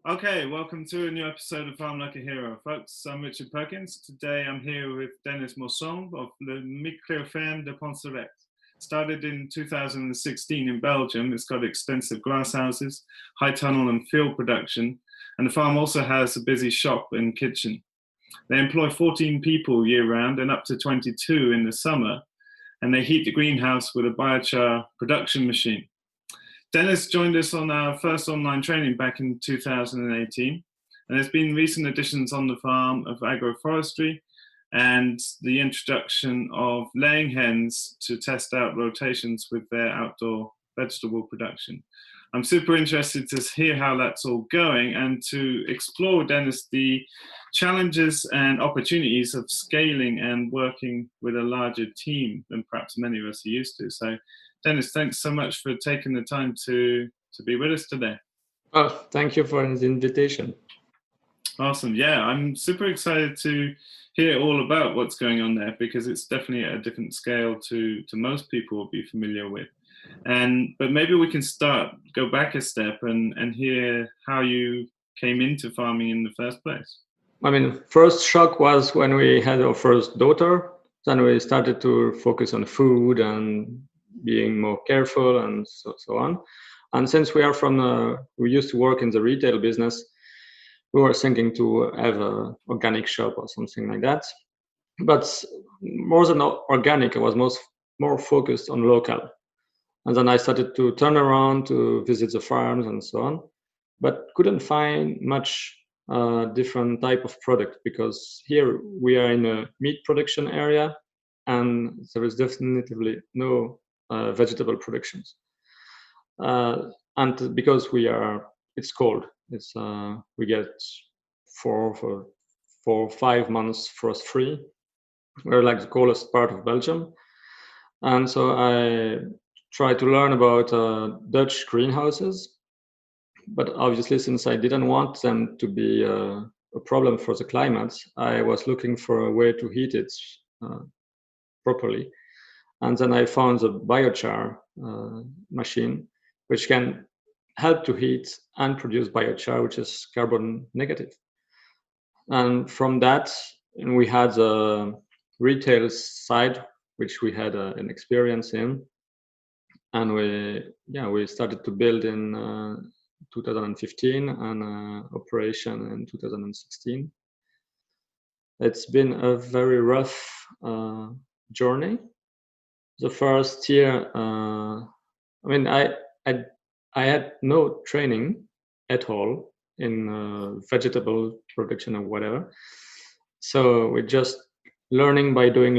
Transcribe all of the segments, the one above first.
Okay, welcome to a new episode of Farm Like a Hero, folks. I'm Richard Perkins. Today I'm here with Denis Morsomme of the Ferme de Ponceret. Started in 2016 in Belgium, it's got extensive glasshouses, high tunnel and field production, and the farm also has a busy shop and kitchen. They employ 14 people year-round and up to 22 in the summer, and they heat the greenhouse with a biochar production machine. Denis joined us on our first online training back in 2018, and there's been recent additions on the farm of agroforestry and the introduction of laying hens to test out rotations with their outdoor vegetable production. I'm super interested to hear how that's all going and to explore, Denis, the challenges and opportunities of scaling and working with a larger team than perhaps many of us are used to. So, Denis, thanks so much for taking the time to be with us today. Oh, thank you for the invitation. Awesome. Yeah, I'm super excited to hear all about what's going on there because it's definitely at a different scale to most people will be familiar with. But maybe we can go back a step and hear how you came into farming in the first place. I mean, first shock was when we had our first daughter. Then we started to focus on food and being more careful and so on. And since we used to work in the retail business, we were thinking to have an organic shop or something like that. But more than organic, I was more focused on local. And then I started to turn around to visit the farms and so on, but couldn't find much different type of product because here we are in a meat production area and there is definitively no vegetable productions. And because it's cold, we get 4 or 5 months frost free. We're like the coldest part of Belgium. And so I tried to learn about Dutch greenhouses, but obviously since I didn't want them to be a problem for the climate, I was looking for a way to heat it properly. And then I found the biochar machine, which can help to heat and produce biochar, which is carbon negative. And from that, we had a retail side, which we had an experience in. And we started to build in 2015 and operation in 2016. It's been a very rough journey. The first year, I had no training at all in vegetable production or whatever. So we're just learning by doing.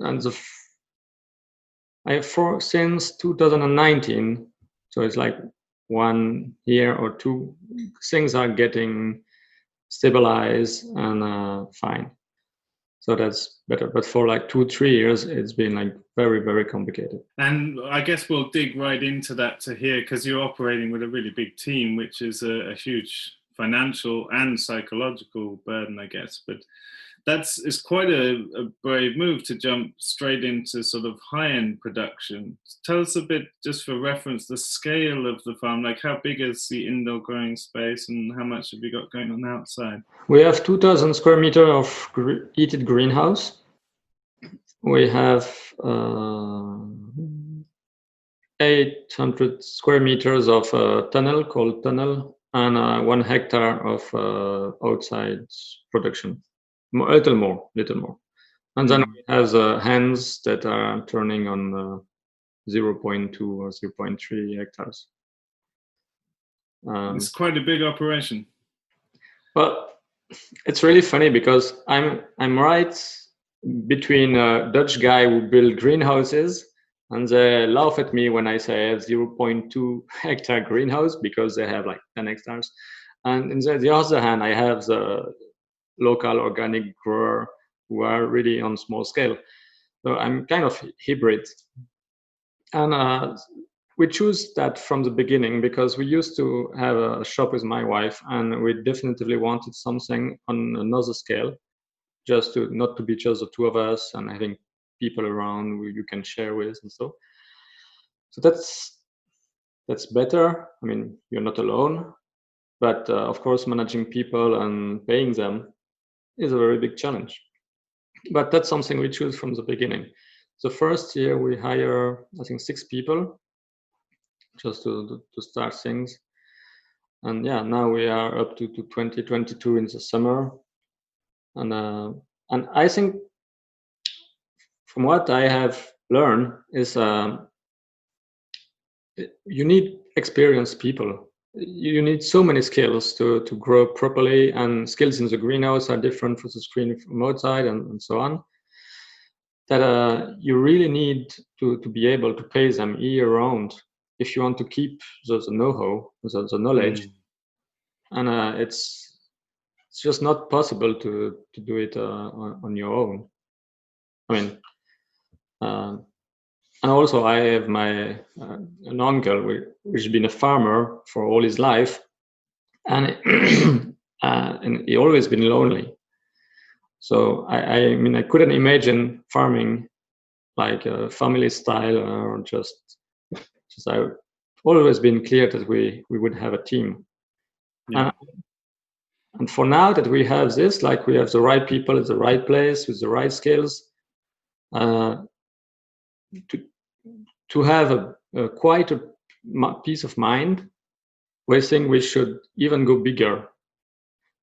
And since 2019, so it's like 1 year or two, things are getting stabilized and fine. So that's better. But for like 2-3 years, it's been like very, very complicated. And I guess we'll dig right into that to hear, because you're operating with a really big team, which is a huge financial and psychological burden, I guess. But it's quite a brave move to jump straight into sort of high-end production. Tell us a bit, just for reference, the scale of the farm. Like, how big is the indoor growing space and how much have you got going on outside? We have 2,000 square meters of heated greenhouse. We have 800 square meters of tunnel called tunnel and 1 hectare of outside production. A little more. And then we have hens that are turning on 0.2 or 0.3 hectares. It's quite a big operation. Well, it's really funny because I'm right between a Dutch guy who build greenhouses, and they laugh at me when I say I have 0.2 hectare greenhouse because they have like 10 hectares. And on the other hand, I have the local organic grower who are really on small scale. So I'm kind of hybrid. And we choose that from the beginning because we used to have a shop with my wife and we definitively wanted something on another scale, just not to be just the two of us and having people around who you can share with and so. So that's that's better. I mean, you're not alone, but of course, managing people and paying them is a very big challenge. But that's something we choose from the beginning. The first year we hire, I think, 6 people just to start things. And yeah, now we are up to 2022 in the summer. And I think from what I have learned is you need experienced people. You need so many skills to grow properly, and skills in the greenhouse are different from the screen from outside and so on, that you really need to be able to pay them year round if you want to keep the know-how, the knowledge. And it's just not possible to do it on your own. I mean, and also I have my an uncle who's been a farmer for all his life, and and he always been lonely. So I mean, I couldn't imagine farming like a family style, or just I've always been clear that we would have a team. Yeah. And for now that we have this, like we have the right people at the right place with the right skills, to have a quite a peace of mind, we think we should even go bigger,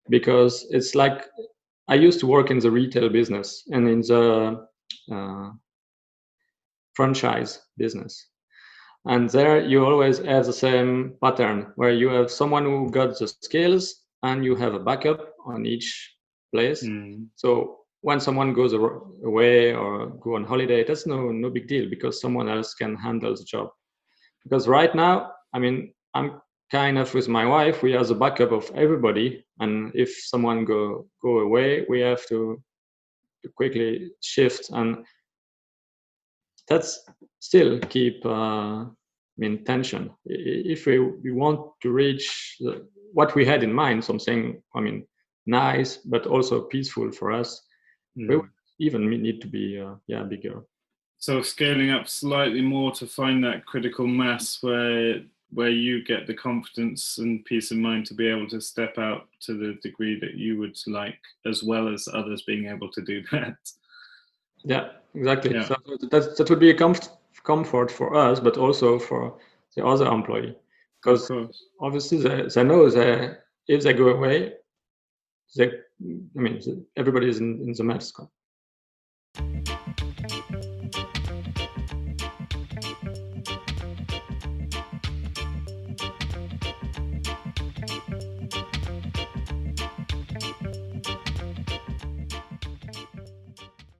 because it's like I used to work in the retail business and in the franchise business. And there you always have the same pattern where you have someone who got the skills and you have a backup on each place. So when someone goes away or go on holiday, that's no big deal, because someone else can handle the job. Because right now, I mean, I'm kind of with my wife, we are the backup of everybody. And if someone go away, we have to quickly shift, and that's still keep tension. If we want to reach what we had in mind, something, I mean, nice but also peaceful for us, we would even need to be bigger. So scaling up slightly more to find that critical mass where you get the confidence and peace of mind to be able to step out to the degree that you would like, as well as others being able to do that. Yeah, exactly. Yeah. So that would be a comfort for us, but also for the other employee, because obviously they know that if they go away, everybody is in the mess.